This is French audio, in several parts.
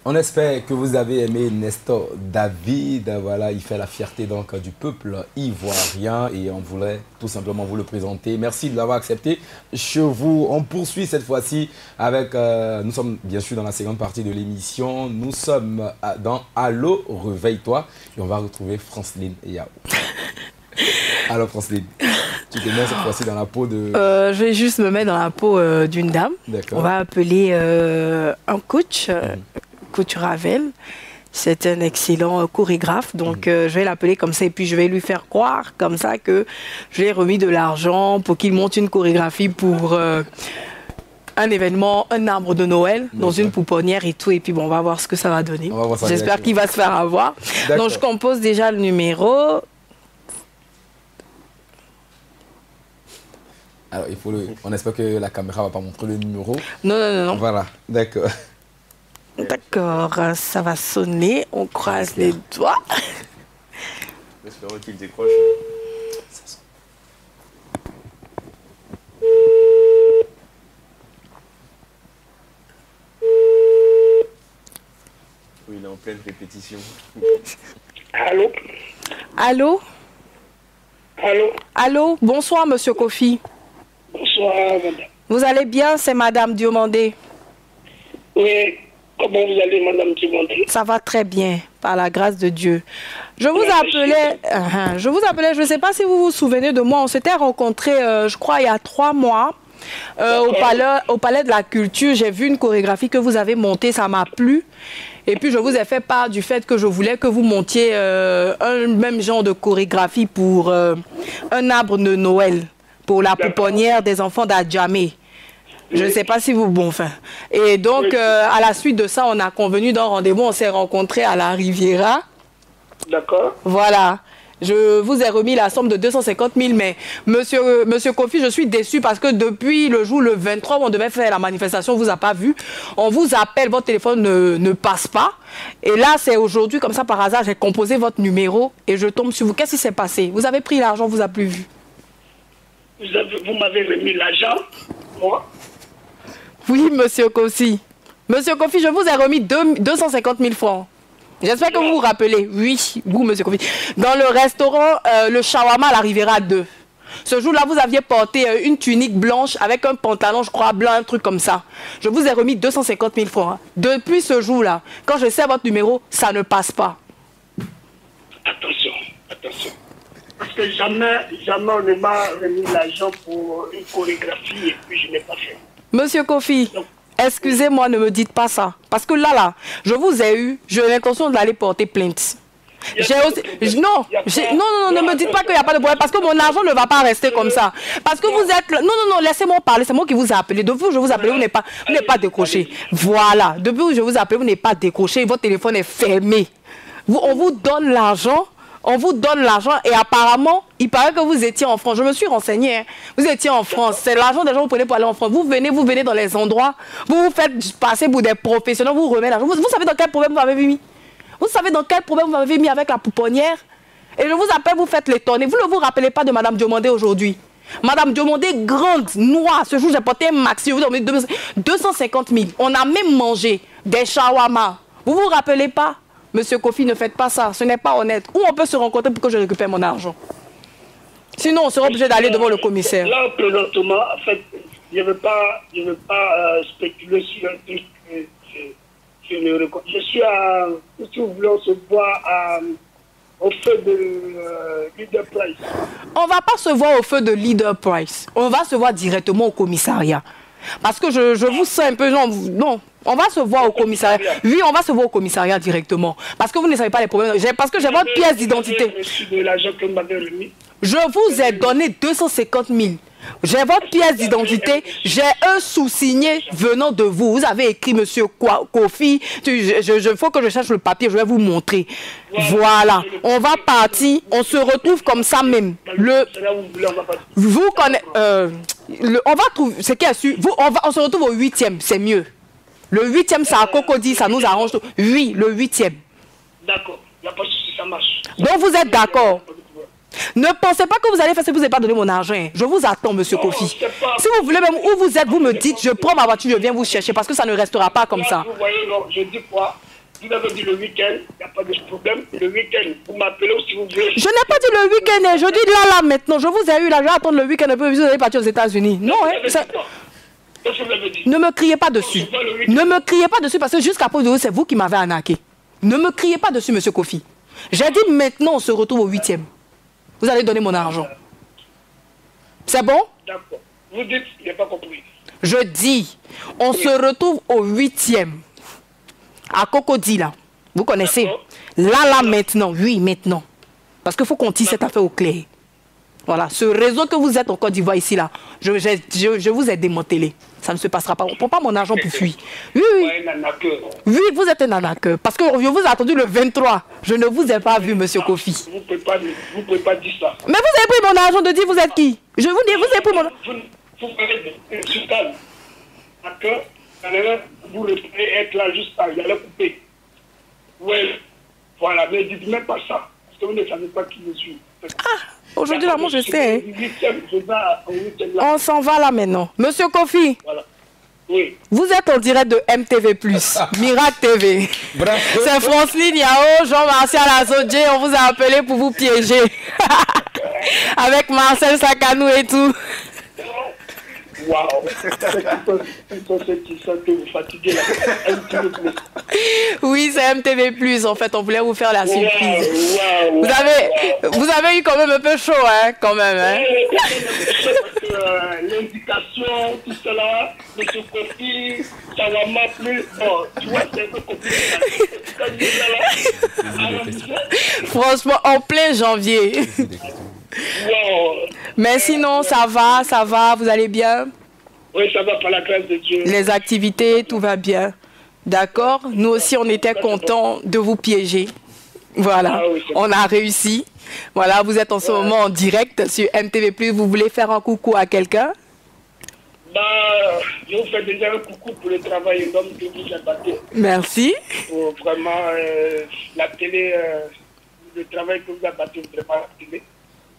On espère que vous avez aimé Nestor David. Voilà, il fait la fierté donc du peuple ivoirien et on voulait tout simplement vous le présenter. Merci de l'avoir accepté chez vous. On poursuit cette fois-ci avec, nous sommes bien sûr dans la seconde partie de l'émission. Nous sommes dans Allô, réveille-toi et on va retrouver Franceline Yao. Alors Franceline, tu te mets cette fois-ci dans la peau de... Je vais juste me mettre dans la peau d'une dame. On va appeler un coach. Coach Ravel, c'est un excellent chorégraphe, donc je vais l'appeler comme ça et puis je vais lui faire croire comme ça que je lui ai remis de l'argent pour qu'il monte une chorégraphie pour un événement, un arbre de Noël dans une pouponnière et tout, et puis bon, on va voir ce que ça va donner. J'espère qu'il va se faire avoir. Donc je compose déjà le numéro. Alors on espère que la caméra va pas montrer le numéro. Non, non, non, non. Voilà, d'accord. D'accord, ça va sonner, on croise les doigts. Espérons qu'il décroche. Oui, il est en pleine répétition. Allô? Allô? Allô? Allô? Bonsoir, monsieur Kofi. Bonsoir, madame. Vous allez bien? C'est madame Diomandé. Oui. Comment vous allez, madame Diomandé? Ça va très bien, par la grâce de Dieu. Je vous appelais, je ne sais pas si vous vous souvenez de moi, on s'était rencontrés, je crois, il y a 3 mois, au Palais de la Culture. J'ai vu une chorégraphie que vous avez montée, ça m'a plu. Et puis, je vous ai fait part du fait que je voulais que vous montiez un même genre de chorégraphie pour un arbre de Noël, pour la pouponnière des enfants d'Adjamé. Je ne sais pas si vous... Bon, enfin. Et donc, à la suite de ça, on a convenu d'un rendez-vous. On s'est rencontrés à la Riviera. D'accord. Voilà. Je vous ai remis la somme de 250 000, mais monsieur Kofi, je suis déçu parce que depuis le jour le 23 où on devait faire la manifestation, on ne vous a pas vu. On vous appelle, votre téléphone ne passe pas. Et là, c'est aujourd'hui, comme ça, par hasard, j'ai composé votre numéro et je tombe sur vous. Qu'est-ce qui s'est passé? Vous avez pris l'argent, on ne vous a plus vu. Vous m'avez remis l'argent, moi? Oui, monsieur Kofi. Monsieur Kofi, je vous ai remis 250 000 francs. J'espère que vous vous rappelez. Oui, vous, monsieur Kofi. Dans le restaurant, le shawarma à la Riviera 2. Ce jour-là, vous aviez porté une tunique blanche avec un pantalon, je crois, blanc, un truc comme ça. Je vous ai remis 250 000 francs. Depuis ce jour-là, quand je sais votre numéro, ça ne passe pas. Attention, attention. Parce que jamais on ne m'a remis l'argent pour une chorégraphie et puis je n'ai pas fait. Monsieur Kofi, excusez-moi, ne me dites pas ça. Parce que là, je vous ai eu, j'ai l'intention d'aller porter plainte. Non, ne me dites pas qu'il n'y a pas de problème. Parce que mon argent ne va pas rester comme ça. Parce que vous êtes... Non, laissez-moi parler. C'est moi qui vous ai appelé. Depuis que je vous ai appelé, vous n'êtes pas décroché. Voilà. Depuis que je vous ai appelé, vous n'êtes pas décroché. Votre téléphone est fermé. On vous donne l'argent. On vous donne l'argent et apparemment, il paraît que vous étiez en France. Je me suis renseignée. Hein. Vous étiez en France. C'est l'argent des gens que vous prenez pour aller en France. Vous venez dans les endroits. Vous vous faites passer pour des professionnels. Vous remettez l'argent. Vous savez dans quel problème vous m'avez mis? Vous savez dans quel problème vous m'avez mis avec la pouponnière? Et je vous appelle, vous faites l'étonner. Vous ne vous rappelez pas de Madame Diomandé aujourd'hui? Madame Diomandé, grande, noire. Ce jour, j'ai porté un maxi. Vous avez 250 000. On a même mangé des shawarma. Vous vous rappelez pas? Monsieur Kofi, ne faites pas ça, ce n'est pas honnête. Où on peut se rencontrer pour que je récupère mon argent? Sinon, on sera obligé d'aller devant le commissaire. Là, présentement, en fait, je ne veux pas spéculer sur un truc que je ne reconnais. Je suis à... Si vous voulez, on se voit au feu de Leader Price. On ne va pas se voir au feu de Leader Price. On va se voir directement au commissariat. Parce que je vous sens un peu... Non. On va se voir au commissariat. Oui, on va se voir au commissariat directement. Parce que vous ne savez pas les problèmes. Parce que j'ai votre pièce d'identité. Je vous ai donné 250 000. J'ai votre pièce d'identité. J'ai un sous-signé venant de vous. Vous avez écrit monsieur Kofi. Il faut que je cherche le papier. Je vais vous montrer. Voilà. On va partir. On se retrouve comme ça même. Vous connaissez... on va trouver... Ce qui est sûr. On se retrouve au 8e. C'est mieux. Le 8e, ça a Cocody, ça nous arrange tout. Oui, le 8e. D'accord, il n'y a pas de souci, ça marche. Donc vous êtes d'accord? Ne pensez pas que vous allez faire si vous n'avez pas donné mon argent. Je vous attends, monsieur Kofi. Si vous voulez même où vous êtes, vous me dites, je prends ma voiture, je viens vous chercher parce que ça ne restera pas comme ça. Vous voyez, non, je dis quoi? vous avez dit le week-end, il n'y a pas de problème. Le week-end, vous m'appelez ou si vous voulez. Je n'ai pas dit le week-end, je dis là maintenant. Je vous ai eu là, je vais attendre le week-end un peu, vous allez partir aux États-Unis. Non, hein, ça... Ne me criez pas dessus. Ne me criez pas dessus parce que jusqu'à présent, c'est vous qui m'avez arnaqué. Ne me criez pas dessus, monsieur Kofi. J'ai dit maintenant, on se retrouve au 8e. Vous allez donner mon argent. C'est bon? D'accord. Vous dites, il n'a pas compris. Je dis, on se retrouve au 8e. À Cocody, là. Vous connaissez? Là, maintenant. Oui, maintenant. Parce qu'il faut qu'on tisse cette affaire au clair. Voilà. Ce réseau que vous êtes en Côte d'Ivoire ici, là, je vous ai démantelé. Ça ne se passera pas. On ne prend pas mon argent pour fuir. Oui, oui. Oui, vous êtes un arnaqueur. Parce que je vous ai attendu le 23. Je ne vous ai pas vu, monsieur Kofi. Vous ne pouvez pas dire ça. Mais vous avez pris mon argent de dire vous êtes qui? Je vous dis, vous avez pris mon argent. Vous faites des sultanes. D'accord? Vous reprenez être là juste là. Il allait couper. Oui. Voilà. Mais dites même pas ça. Parce que vous ne savez pas qui je suis. Ah, aujourd'hui, là, moi, je sais. On s'en va là maintenant. Monsieur Kofi. Voilà. Oui. Vous êtes en direct de MTV+, Miracle TV. C'est Franceline Yao, Jean-Martial Azodje. On vous a appelé pour vous piéger. Avec Marcel Sakanou et tout. Waouh. C'est qui sont que vous fatiguez là. MTV+. Oui, c'est MTV+. En fait, on voulait vous faire la surprise. Wow. Vous avez eu quand même un peu chaud, hein, quand même. Hein? L'indication, tout cela, M. Kofi, ça va m'appeler. Bon, tu vois, c'est un peu compliqué. Franchement, en plein janvier. Wow. Mais sinon, ça va, vous allez bien? Oui, ça va par la grâce de Dieu. Les activités, tout va bien. D'accord? Nous aussi, on était contents de vous piéger. Voilà, ah oui, on a réussi. Voilà, vous êtes en ce moment en direct sur MTV+. Vous voulez faire un coucou à quelqu'un? Bah, je vous fais déjà un coucou pour le travail énorme que vous abattez. Merci. Pour vraiment la télé, le travail que vous abattez vraiment la télé.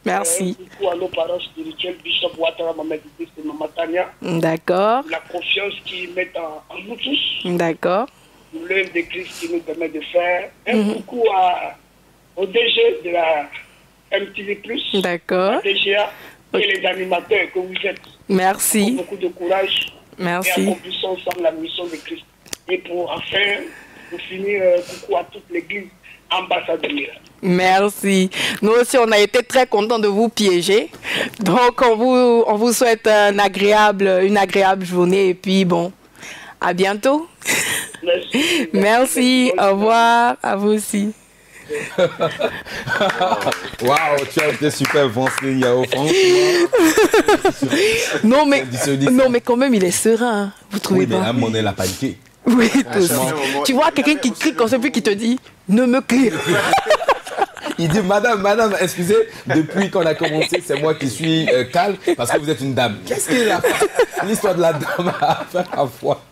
Merci. Un coucou à nos parents spirituels, Bishop Ouattara, Maman Didis et Maman Tania. D'accord. La confiance qu'ils mettent en nous tous. D'accord. L'œuvre de Christ qui nous permet de faire. Un coucou au DG de la MTV+, d'accord, la DGA et les animateurs que vous êtes. Merci. Pour beaucoup de courage. Merci. Et accomplissons ensemble la mission de Christ. Et pour enfin, pour finir, coucou à toute l'église ambassadeur. Merci. Nous aussi, on a été très contents de vous piéger. Donc, on vous souhaite une agréable journée. Et puis, bon, à bientôt. Merci. Merci. Au revoir. À vous aussi. Waouh, tu as été super Franceline Yao, non, mais quand même, il est serein. Vous trouvez oui, pas? Oui, mais à un moment, il a paniqué. Oui, tu vois quelqu'un qui crie comme ça, puis qui te dit « Ne me crie pas ». Il dit, madame, excusez, depuis qu'on a commencé, c'est moi qui suis calme parce que vous êtes une dame. Qu'est-ce qu'il a fait? L'histoire de la dame à faire à foi.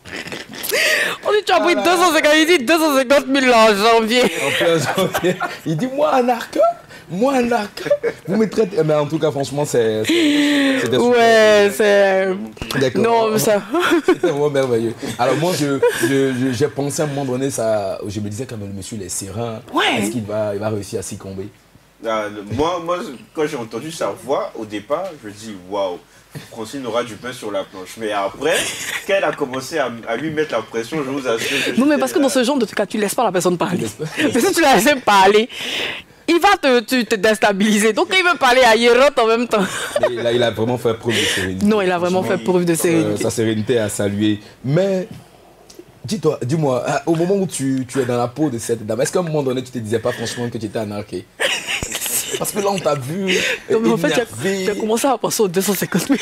On dit, tu as pris 250, il dit 250 000 en janvier. En janvier. Il dit, moi un arc. Vous me traitez. Mais en tout cas, franchement, c'est. Ouais, c'est. D'accord. Non, mais ça. C'était vraiment merveilleux. Alors, moi, j'ai pensé à un moment donné, ça. Je me disais, quand même, le monsieur, il est serein. Ouais. Est-ce qu'il va réussir à s'y comber? Moi, quand j'ai entendu sa voix, au départ, je me dis, waouh, Francine aura du pain sur la planche. Mais après, quand elle a commencé à lui mettre la pression, je vous assure que. Non, mais parce que dans ce genre de cas, tu ne laisses pas la personne parler. Mais si tu la laisses parler, il va te déstabiliser. Donc, il veut parler à Yérot en même temps. Mais là, il a vraiment fait preuve de sérénité. Non, il a vraiment fait preuve de sérénité. Sa sérénité à saluer. Mais, dis-moi, au moment où tu es dans la peau de cette dame, est-ce qu'à un moment donné, tu te disais pas franchement que tu étais anarqué? Parce que là, on t'a vu. Non, mais en fait, tu as commencé à penser aux 250 000.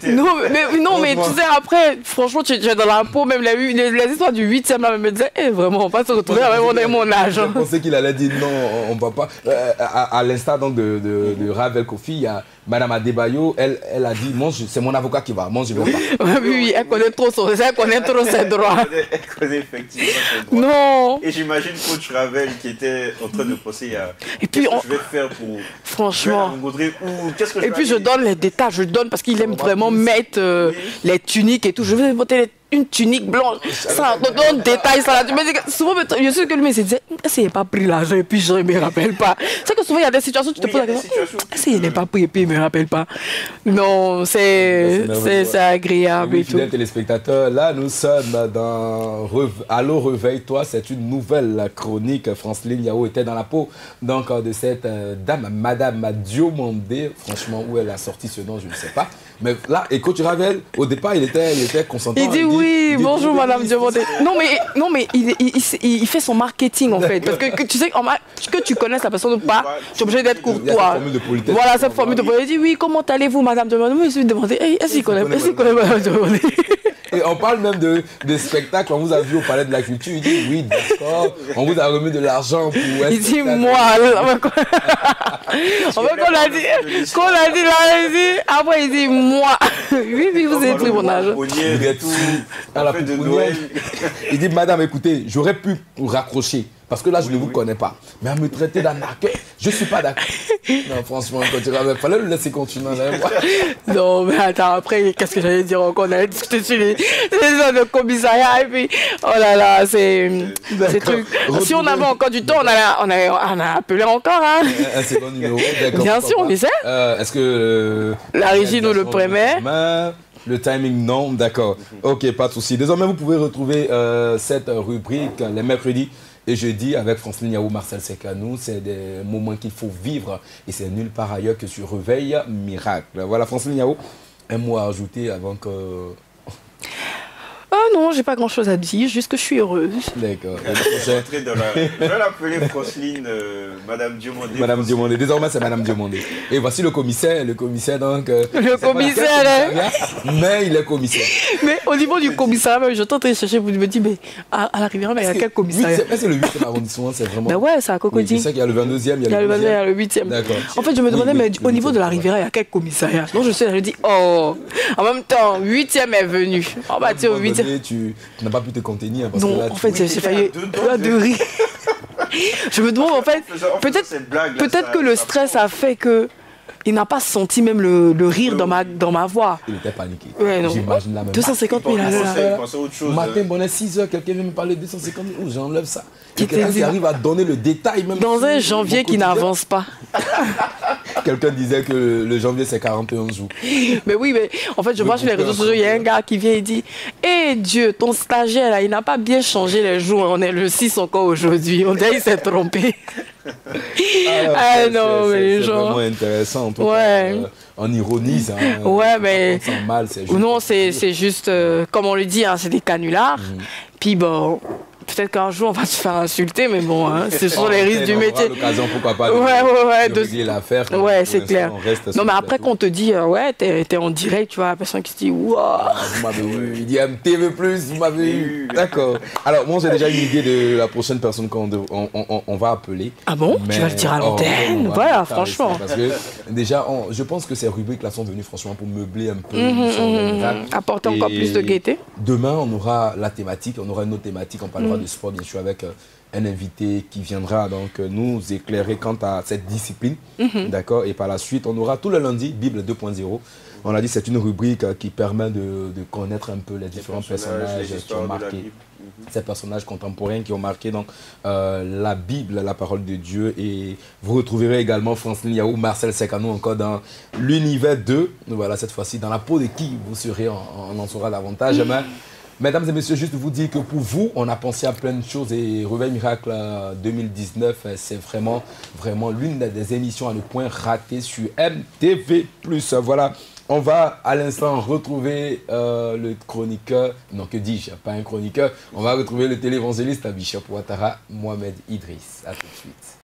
Non, mais tu sais, après, franchement, tu es dans la peau, même les histoires du 8e, là, me disaient, vraiment, on va se retrouver avec mon âge. Je pensais qu'il allait dire non, on ne va pas. À l'instar donc de Ravel Kofi, il y a Madame Adebayo, elle a dit, c'est mon avocat qui va, moi je ne vais pas. Oui, elle connaît trop ses droits. Elle connaît effectivement ses droits. Non. Et j'imagine coach Ravel qui était en train de penser à qu'est-ce que je vais faire pour. Franchement. Qu'est-ce que je vais je donne les détails, je donne parce qu'il aime vraiment mettre les tuniques et tout. Je vais monter une tunique blanche. Ça, dans le détail, ça. Tu me dis que souvent, je suis que lui, il se disait, est-ce qu'il n'a pas pris l'argent et puis je ne me rappelle pas. C'est que souvent, il y a des situations où tu te poses la question, est-ce qu'il n'a pas pris et puis il ne me rappelle pas. Non, c'est agréable et tout. Fidèles téléspectateurs, là, nous sommes dans Allô, réveille-toi. C'est une nouvelle chronique. Franceline Yao était dans la peau donc, de cette dame, Madame Diomandé. Franchement, où elle a sorti ce nom, je ne sais pas. Mais là, et coach Ravel, au départ, il était consentant. Il dit oui, bonjour Madame Diomandé. Non, mais il fait son marketing en fait. Parce que tu sais, que tu connaisses la personne ou pas, tu es obligé d'être courtois. Voilà, cette formule de politesse. Il dit oui, comment allez-vous Madame Diomandé? Je me suis demandé, est-ce qu'il connaît Madame Diomandé? Et on parle même de spectacles. On vous a vu au Palais de la Culture. Il dit oui, d'accord. On vous a remis de l'argent pour. Il dit moi. En fait, qu'on a dit là, il dit. Après, il dit moi. Oui, vous avez pris mon argent. Vous êtes à la de Noël. Il dit madame, écoutez, j'aurais pu vous raccrocher. Parce que là, je ne vous connais pas. Mais à me traiter d'arnaqueur, je ne suis pas d'accord. Non, franchement, il fallait le laisser continuer. Non, mais attends, après, qu'est-ce que j'allais dire encore? On allait discuter sur les zones de commissariat. Et puis, oh là là, c'est truc. Si on avait encore du temps, on a appelé encore. Hein. Un second numéro, d'accord. Bien sûr, on essaie. Est-ce que la régie nous le permet? Le timing, non, d'accord. Ok, pas de souci. Désormais, vous pouvez retrouver cette rubrique les mercredis et jeudi avec Franceline Yao, Marcel Sekanou. C'est des moments qu'il faut vivre et c'est nulle part ailleurs que sur Réveil Miracle. Voilà, Franceline Yao, un mot à ajouter avant que... Non, j'ai pas grand chose à dire, juste que je suis heureuse. D'accord. Je vais l'appeler Franceline, Madame Diomandé. Madame Diomandé, désormais c'est Madame Diomandé. Et voici le commissaire donc... Le commissaire, mais il est commissaire. Mais au niveau du commissariat, je tente de chercher, vous me dites, mais à la Riviera, il y a quel commissariat? C'est le 8e arrondissement, c'est vraiment... Ben ouais, c'est à Cocody. Oui, je sais qu'il y a le 22e, il y a le 8e. D'accord. En fait, je me demandais, mais au niveau de la Riviera, il y a quel commissariat? Donc je dis, oh, en même temps, 8e est venu. On va dire au 8e. Tu n'as pas pu te contenir parce non, que là, en fait, j'ai failli de rire. Je me demande, en fait, peut-être que le stress a fait que il n'a pas senti même le rire dans ma voix. Il était paniqué. Ouais, j'imagine la même. 250 000 à matin, bon, à 6 h, quelqu'un vient me parler de 250 000. J'enlève ça. Quelqu'un qui arrive à donner le détail même. Dans un janvier qui n'avance pas. Quelqu'un disait que le janvier c'est 41 jours. Mais oui, mais en fait, je vois sur les réseaux sociaux, il y a un gars qui vient et dit eh Dieu, ton stagiaire là, il n'a pas bien changé les jours. On est le 6 encore aujourd'hui. On dirait qu'il s'est trompé. Non, mais les gens. C'est vraiment intéressant. En tout cas, on ironise. Hein, ouais, mais. Mal, juste non, c'est juste, comme on le dit, hein, c'est des canulars. Puis bon. Peut-être qu'un jour on va se faire insulter, mais bon, hein, ce sont les risques du métier. L'occasion, pourquoi pas, de régler l'affaire. Ouais, c'est clair. Non, mais après qu'on te dit, ouais, t'es en direct, tu vois, la personne qui se dit, waouh. Vous m'avez eu, il dit MTV+, vous m'avez eu. D'accord. Alors, moi, j'ai déjà une idée de la prochaine personne qu'on va appeler. Ah bon? Tu vas le dire à l'antenne? Voilà, franchement. Parce que déjà, je pense que ces rubriques-là sont venues franchement pour meubler un peu. Apporter encore plus de gaieté. Demain, on aura la thématique, on aura une autre thématique, on parlera de sport, bien sûr, avec un invité qui viendra donc nous éclairer quant à cette discipline. D'accord. Et par la suite, on aura tout le lundi Bible 2.0. On a dit c'est une rubrique qui permet de connaître un peu les différents personnages qui ont marqué. Ces personnages contemporains qui ont marqué donc, la Bible, la parole de Dieu. Et vous retrouverez également Franceline Yao, Marcel Sekanou encore dans l'univers 2. Voilà, cette fois-ci, dans la peau de qui vous serez, on en saura davantage. Mesdames et messieurs, juste vous dire que pour vous, on a pensé à plein de choses et Réveil Miracle 2019, c'est vraiment l'une des émissions à ne point rater sur MTV+. Voilà, on va à l'instant retrouver le chroniqueur, non que dis-je, pas un chroniqueur, on va retrouver le télévangéliste Bishop Ouattara, Mohamed Idriss. À tout de suite.